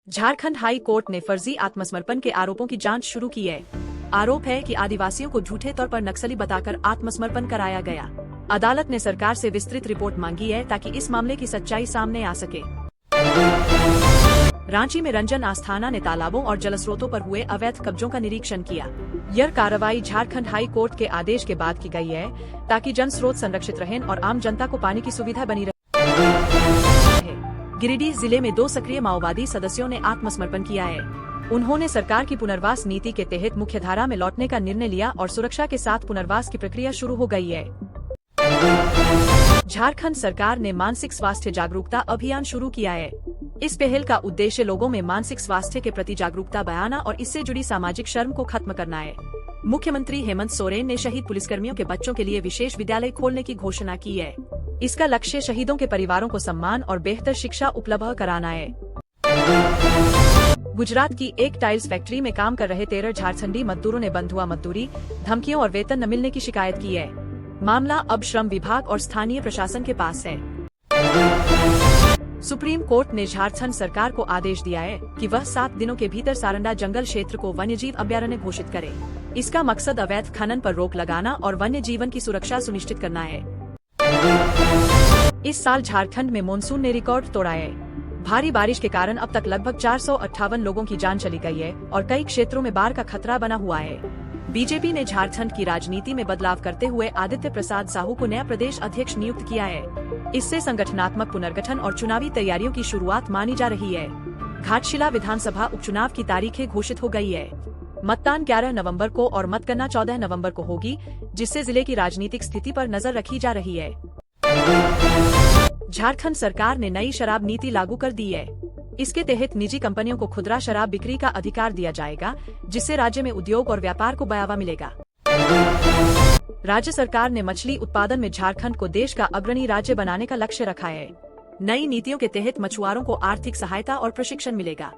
Jharkhand high court ने फर्जी आत्मसमर्पण के आरोपों की जांच शुरू की है। आरोप है कि आदिवासियों को झूठे तौर पर नक्सली बताकर आत्मसमर्पण कराया गया। अदालत ने सरकार से विस्तृत रिपोर्ट मांगी है ताकि इस मामले की सच्चाई सामने आ सके। रांची में रंजन आस्थाना ने तालाबों और जलस्रोतों पर हुए अवैध कब्जों का निरीक्षण किया। यह कार्रवाई झारखंड हाई कोर्ट के आदेश के बाद की गई है ताकि जल स्रोत संरक्षित रहें और आम जनता को पानी की सुविधा बनी रहे। गिरिडीह जिले में 2 सक्रिय माओवादी सदस्यों ने आत्मसमर्पण किया है। उन्होंने सरकार की पुनर्वास नीति के तहत मुख्यधारा में लौटने का निर्णय लिया और सुरक्षा के साथ पुनर्वास की प्रक्रिया शुरू हो गई है। झारखंड सरकार ने मानसिक स्वास्थ्य जागरूकता अभियान शुरू किया है। इस पहल का उद्देश्य लोगों में मानसिक स्वास्थ्य के प्रति जागरूकता बढ़ाना और इससे जुड़ी सामाजिक शर्म को खत्म करना है। मुख्यमंत्री हेमंत सोरेन ने शहीद पुलिसकर्मियों के बच्चों के लिए विशेष विद्यालय खोलने की घोषणा की है। इसका लक्ष्य शहीदों के परिवारों को सम्मान और बेहतर शिक्षा उपलब्ध कराना है। गुजरात की एक टाइल्स फैक्ट्री में काम कर रहे 13 झारखंडी मजदूरों ने बंधुआ मजदूरी, धमकियों और वेतन न मिलने की शिकायत की है। मामला अब श्रम विभाग और स्थानीय प्रशासन के पास है। सुप्रीम कोर्ट ने झारखंड सरकार को आदेश दिया है कि वह 7 दिनों के भीतर सारंडा जंगल क्षेत्र को वन्यजीव अभयारण्य घोषित करे। इसका मकसद अवैध खनन पर रोक लगाना और वन्य जीवन की सुरक्षा सुनिश्चित करना है। इस साल झारखंड में मानसून ने रिकॉर्ड तोड़ा है। भारी बारिश के कारण अब तक लगभग 458 लोगों की जान चली गई है और कई क्षेत्रों में बाढ़ का खतरा बना हुआ है। बीजेपी ने झारखंड की राजनीति में बदलाव करते हुए आदित्य प्रसाद साहू को नया प्रदेश अध्यक्ष नियुक्त किया है। इससे संगठनात्मक पुनर्गठन और चुनावी तैयारियों की शुरुआत मानी जा रही है। घाटशिला विधानसभा उपचुनाव की तारीखें घोषित हो गई है। मतदान 11 नवंबर को और मतगणना 14 नवंबर को होगी, जिससे जिले की राजनीतिक स्थिति पर नजर रखी जा रही है। झारखंड सरकार ने नई शराब नीति लागू कर दी है। इसके तहत निजी कंपनियों को खुदरा शराब बिक्री का अधिकार दिया जाएगा, जिससे राज्य में उद्योग और व्यापार को बढ़ावा मिलेगा। राज्य सरकार ने मछली उत्पादन में झारखंड को देश का अग्रणी राज्य बनाने का लक्ष्य रखा है। नई नीतियों के तहत मछुआरों को आर्थिक सहायता और प्रशिक्षण मिलेगा।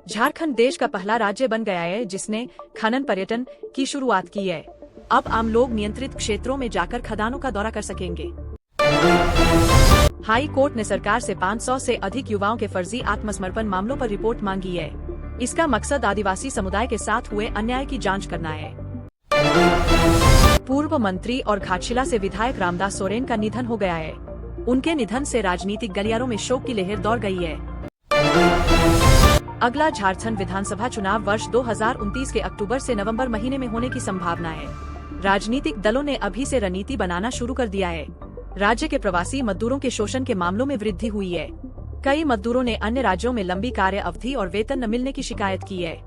झारखंड देश का पहला राज्य बन गया है जिसने खनन पर्यटन की शुरुआत की है। अब आम लोग नियंत्रित क्षेत्रों में जाकर खदानों का दौरा कर सकेंगे। हाई कोर्ट ने सरकार से 500 से अधिक युवाओं के फर्जी आत्मसमर्पण मामलों पर रिपोर्ट मांगी है। इसका मकसद आदिवासी समुदाय के साथ हुए अन्याय की जांच करना है। पूर्व मंत्री और घाटशिला से विधायक रामदास सोरेन का निधन हो गया है। उनके निधन से राजनीतिक गलियारों में शोक की लहर दौड़ गई है। अगला झारखंड विधानसभा चुनाव वर्ष 2029 के अक्टूबर से नवंबर महीने में होने की संभावना है। राजनीतिक दलों ने अभी से रणनीति बनाना शुरू कर दिया है। राज्य के प्रवासी मजदूरों के शोषण के मामलों में वृद्धि हुई है। कई मजदूरों ने अन्य राज्यों में लंबी कार्य अवधि और वेतन न मिलने की शिकायत की है।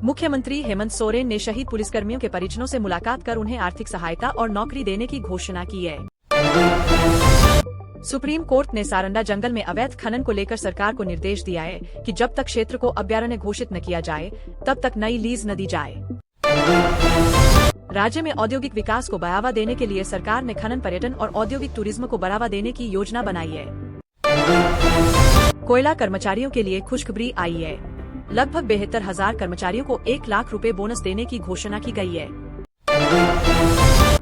मुख्यमंत्री हेमंत सोरेन ने शहीद पुलिसकर्मियों के परिजनों से मुलाकात कर उन्हें आर्थिक सहायता और नौकरी देने की घोषणा की है। सुप्रीम कोर्ट ने सारंडा जंगल में अवैध खनन को लेकर सरकार को निर्देश दिया है कि जब तक क्षेत्र को अभयारण्य घोषित न किया जाए, तब तक नई लीज न दी जाए। राज्य में औद्योगिक विकास को बढ़ावा देने के लिए सरकार ने खनन पर्यटन और औद्योगिक टूरिज्म को बढ़ावा देने की योजना बनाई है। कोयला कर्मचारियों के लिए खुशखबरी आई है। लगभग 72,000 कर्मचारियों को 1 लाख रुपए बोनस देने की घोषणा की गई है।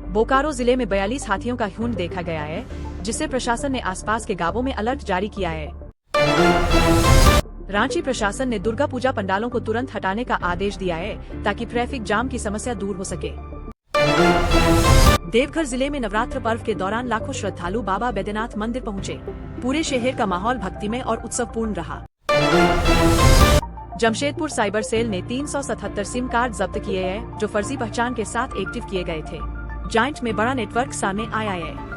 बोकारो जिले में 42 हाथियों का झुंड देखा गया है, जिससे प्रशासन ने आसपास के गांवों में अलर्ट जारी किया है। रांची प्रशासन ने दुर्गा पूजा पंडालों को तुरंत हटाने का आदेश दिया है ताकि ट्रैफिक जाम की समस्या दूर हो सके। देवघर जिले में नवरात्र पर्व के दौरान लाखों श्रद्धालु बाबा बैद्यनाथ मंदिर पहुंचे। पूरे शहर का माहौल भक्तिमय और उत्सवपूर्ण रहा। जमशेदपुर साइबर सेल ने 377 सिम कार्ड जब्त किए हैं, जो फर्जी पहचान के साथ एक्टिव किए गए थे। जांच में बड़ा नेटवर्क सामने आया है।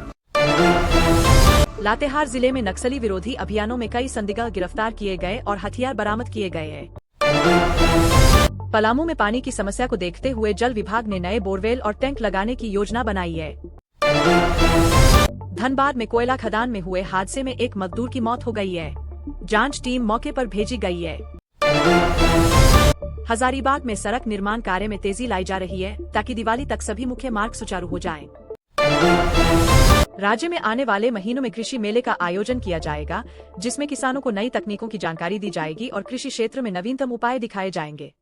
लातेहार जिले में नक्सली विरोधी अभियानों में कई संदिग्ध गिरफ्तार किए गए और हथियार बरामद किए गए हैं। पलामू में पानी की समस्या को देखते हुए जल विभाग ने नए बोरवेल और टैंक लगाने की योजना बनाई है। धनबाद में कोयला खदान में हुए हादसे में एक मजदूर की मौत हो गई है। जांच टीम मौके पर भेजी गई है। हजारीबाग में सड़क निर्माण कार्य में तेजी लाई जा रही है ताकि दिवाली तक सभी मुख्य मार्ग सुचारू हो जाएं। राज्य में आने वाले महीनों में कृषि मेले का आयोजन किया जाएगा, जिसमें किसानों को नई तकनीकों की जानकारी दी जाएगी और कृषि क्षेत्र में नवीनतम उपाय दिखाए जाएंगे।